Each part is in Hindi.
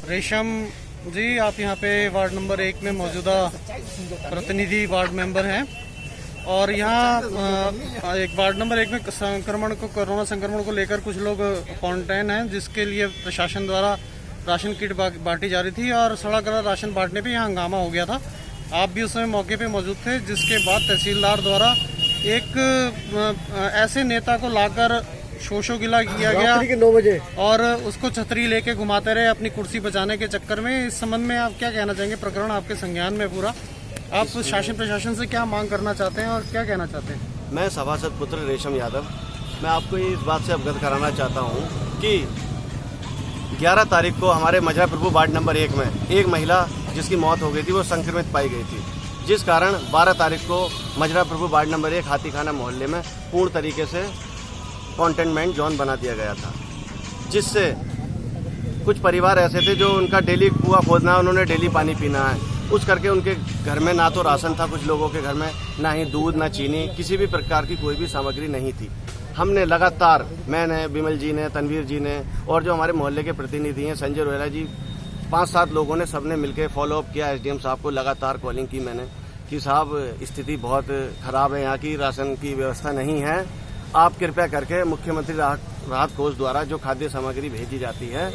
रेशम जी, आप यहाँ पे वार्ड नंबर 1 में मौजूदा प्रतिनिधि वार्ड मेंबर हैं और यहाँ एक वार्ड नंबर 1 में कोरोना संक्रमण को लेकर कुछ लोग क्वारंटाइन हैं, जिसके लिए प्रशासन द्वारा राशन किट बांटी जा रही थी और सड़ा गला राशन बांटने पे यहाँ हंगामा हो गया था। आप भी उस समय मौके पे मौजूद थे, जिसके बाद तहसीलदार द्वारा एक ऐसे नेता को लाकर शोशो गिला किया गया 9 बजे और उसको छतरी लेके घुमाते रहे अपनी कुर्सी बचाने के चक्कर में। इस संबंध में आप क्या कहना चाहेंगे? प्रकरण आपके संज्ञान में पूरा, आप शासन प्रशासन से क्या मांग करना चाहते हैं और क्या कहना चाहते हैं? मैं सभासद पुत्र रेशम यादव, मैं आपको इस बात से अवगत कराना चाहता हूं कि 11 तारीख को हमारे मजरा प्रभु वार्ड नंबर 1 में एक महिला जिसकी मौत हो गई थी वो संक्रमित पाई गई थी, जिस कारण 12 तारीख को मजरा प्रभु वार्ड नंबर 1 हाथीखाना मोहल्ले में पूर्ण तरीके से कंटेनमेंट जोन बना दिया गया था, जिससे कुछ परिवार ऐसे थे जो उनका डेली कुआं खोदना है, उन्होंने डेली पानी पीना है, उस करके उनके घर में ना तो राशन था, कुछ लोगों के घर में ना ही दूध ना चीनी, किसी भी प्रकार की कोई भी सामग्री नहीं थी। हमने लगातार, मैंने, बिमल जी ने, तनवीर जी ने और जो हमारे मोहल्ले के प्रतिनिधि हैं संजय रोहेला जी, 5-7 लोगों ने सबने मिलकर फॉलोअप किया। एसडीएम साहब को लगातार कॉलिंग की मैंने कि साहब स्थिति बहुत खराब है, यहाँ की राशन की व्यवस्था नहीं है, आप कृपया करके मुख्यमंत्री राहत कोष द्वारा जो खाद्य सामग्री भेजी जाती है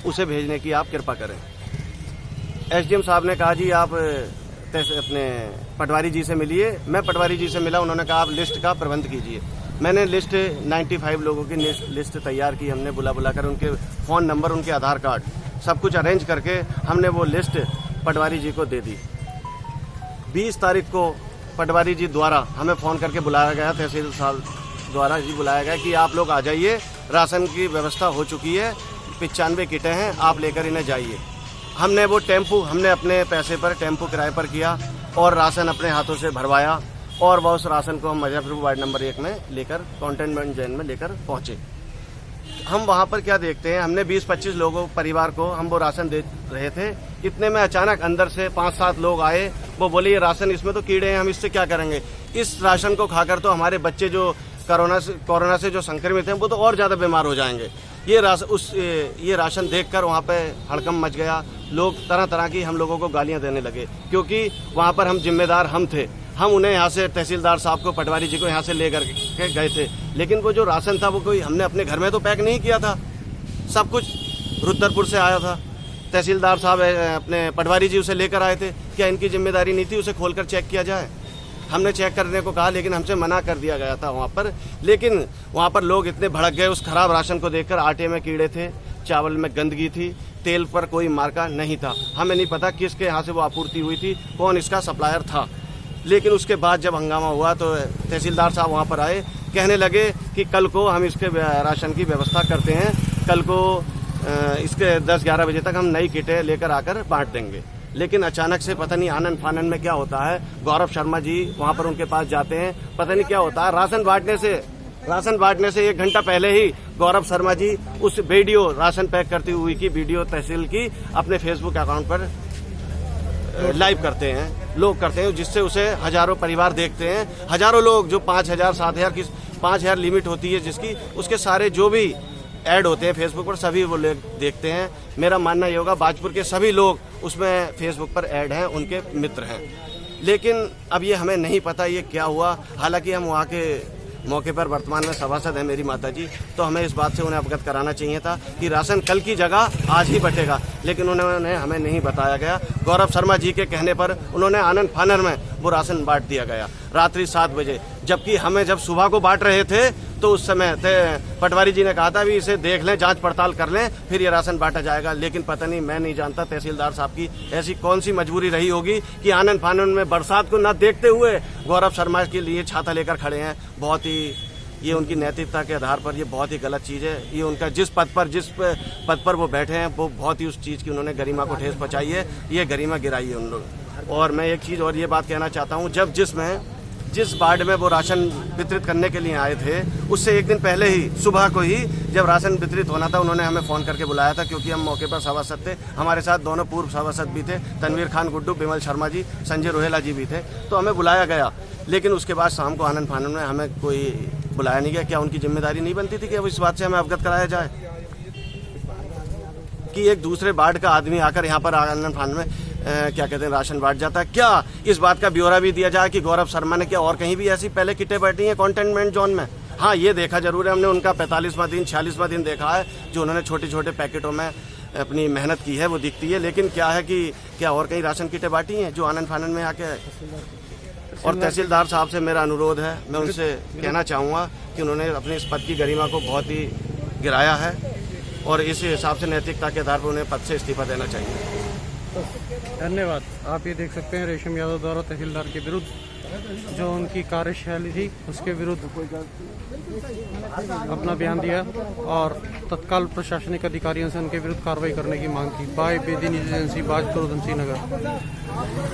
उसे भेजने की आप कृपा करें। एसडीएम साहब ने कहा जी आप अपने पटवारी जी से मिलिए। मैं पटवारी जी से मिला, उन्होंने कहा आप लिस्ट का प्रबंध कीजिए। मैंने लिस्ट 95 लोगों की लिस्ट तैयार की, हमने बुला कर उनके फ़ोन नंबर, उनके आधार कार्ड सब कुछ अरेंज करके हमने वो लिस्ट पटवारी जी को दे दी। 20 तारीख को पटवारी जी द्वारा हमें फ़ोन करके बुलाया गया, तहसील साहब द्वारा जी बुलाया गया कि आप लोग आ जाइए, राशन की व्यवस्था हो चुकी है, 95 किटें हैं, आप लेकर इन्हें जाइए। हमने वो टेम्पू, हमने अपने पैसे पर टेम्पू किराए पर किया और राशन अपने हाथों से भरवाया और वह उस राशन को हम मजरा प्रभु वार्ड नंबर 1 में लेकर कंटेनमेंट जोन में लेकर पहुंचे। हम वहां पर क्या देखते हैं, हमने 20-25 लोगों परिवार को हम वो राशन दे रहे थे, इतने में अचानक अंदर से 5-7 लोग आए, वो बोले ये राशन, इसमें तो कीड़े हैं, हम इससे क्या करेंगे, इस राशन को खाकर तो हमारे बच्चे जो कोरोना से जो संक्रमित हैं वो तो और ज़्यादा बीमार हो जाएंगे। ये राशन देखकर वहाँ पे हड़कंप मच गया, लोग तरह तरह की हम लोगों को गालियाँ देने लगे, क्योंकि वहाँ पर हम जिम्मेदार हम थे, हम उन्हें यहाँ से तहसीलदार साहब को, पटवारी जी को यहाँ से लेकर के गए थे, लेकिन वो जो राशन था वो कोई हमने अपने घर में तो पैक नहीं किया था, सब कुछ रुद्रपुर से आया था। तहसीलदार साहब अपने पटवारी जी उसे लेकर आए थे, क्या इनकी जिम्मेदारी नहीं थी उसे खोलकर चेक किया जाए? हमने चेक करने को कहा, लेकिन हमसे मना कर दिया गया था वहाँ पर। लेकिन वहाँ पर लोग इतने भड़क गए उस खराब राशन को देखकर, आटे में कीड़े थे, चावल में गंदगी थी, तेल पर कोई मार्का नहीं था। हमें नहीं पता किसके यहाँ से वो आपूर्ति हुई थी, कौन इसका सप्लायर था। लेकिन उसके बाद जब हंगामा हुआ तो तहसीलदार साहब वहाँ पर आए, कहने लगे कि कल को हम इसके राशन की व्यवस्था करते हैं, कल को इसके 10-11 बजे तक हम नई किटें लेकर आकर बांट देंगे। लेकिन अचानक से पता नहीं आनन फानन में क्या होता है, गौरव शर्मा जी वहाँ पर उनके पास जाते हैं, पता नहीं क्या होता है, राशन बांटने से 1 घंटा पहले ही गौरव शर्मा जी उस वीडियो, राशन पैक करती हुई की वीडियो तहसील की अपने फेसबुक अकाउंट पर लाइव करते हैं, लोग करते हैं, जिससे उसे हजारों परिवार देखते हैं, हजारों लोग जो 5,000 7,000 की 5,000 लिमिट होती है जिसकी, उसके सारे जो भी ऐड होते हैं फेसबुक पर सभी वो लोग देखते हैं। मेरा मानना ये होगा बाजपुर के सभी लोग उसमें फेसबुक पर ऐड हैं, उनके मित्र हैं। लेकिन अब ये हमें नहीं पता ये क्या हुआ, हालांकि हम वहाँ के मौके पर वर्तमान में सभासद है मेरी माता जी, तो हमें इस बात से उन्हें अवगत कराना चाहिए था कि राशन कल की जगह आज ही बटेगा, लेकिन उन्होंने हमें नहीं बताया गया। गौरव शर्मा जी के कहने पर उन्होंने आनंद फानन में वो राशन बांट दिया गया रात्रि 7 बजे, जबकि हमें जब सुबह को बांट रहे थे तो उस समय पटवारी जी ने कहा था भी इसे देख लें, जांच पड़ताल कर लें, फिर ये राशन बांटा जाएगा। लेकिन पता नहीं, मैं नहीं जानता तहसीलदार साहब की ऐसी कौन सी मजबूरी रही होगी कि आनंद फानन में बरसात को न देखते हुए गौरव शर्मा के लिए छाता लेकर खड़े हैं। बहुत ही ये उनकी नैतिकता के आधार पर ये बहुत ही गलत चीज़ है। ये उनका जिस पद पर वो बैठे हैं वो बहुत ही उस चीज़ की उन्होंने गरिमा को ठेस पहुंचाई है, ये गरिमा गिराई है उन लोग। और मैं एक चीज़ और ये बात कहना चाहता हूँ, जब जिस वार्ड में वो राशन वितरित करने के लिए आए थे उससे 1 दिन पहले ही सुबह को ही जब राशन वितरित होना था उन्होंने हमें फ़ोन करके बुलाया था, क्योंकि हम मौके पर सभासद थे, हमारे साथ दोनों पूर्व सभासद भी थे, तनवीर खान गुड्डू, बिमल शर्मा जी, संजय रोहेला जी भी थे, तो हमें बुलाया गया। लेकिन उसके बाद शाम को आनंद फानन में हमें कोई बुलाया नहीं गया। क्या उनकी जिम्मेदारी नहीं बनती थी कि अब इस बात से हमें अवगत कराया जाए कि एक दूसरे वार्ड का आदमी आकर यहाँ पर आंगन फान में क्या कहते हैं राशन बांट जाता है। क्या इस बात का ब्यौरा भी दिया जाए कि गौरव शर्मा ने क्या और कहीं भी ऐसी पहले किटें बैठी हैं कंटेनमेंट जोन में? हाँ, ये देखा जरूर है हमने, उनका 45वां दिन 46वां दिन देखा है जो उन्होंने छोटे छोटे पैकेटों में अपनी मेहनत की है वो दिखती है। लेकिन क्या है कि क्या और कहीं राशन किटें बांटी हैं जो आनंद फानन में आके? और तहसीलदार साहब से मेरा अनुरोध है, मैं उनसे कहना चाहूँगा कि उन्होंने अपने इस पद की गरिमा को बहुत ही गिराया है और इस हिसाब से नैतिकता के आधार पर उन्हें पद से इस्तीफा देना चाहिए। धन्यवाद। आप ये देख सकते हैं रेशम यादव द्वारा तहसीलदार के विरुद्ध जो उनकी कार्यशैली थी उसके विरुद्ध अपना बयान दिया और तत्काल प्रशासनिक अधिकारियों से उनके विरुद्ध कार्रवाई करने की मांग की। बाय बेदी न्यूज़ एजेंसी, बाज करो नगर।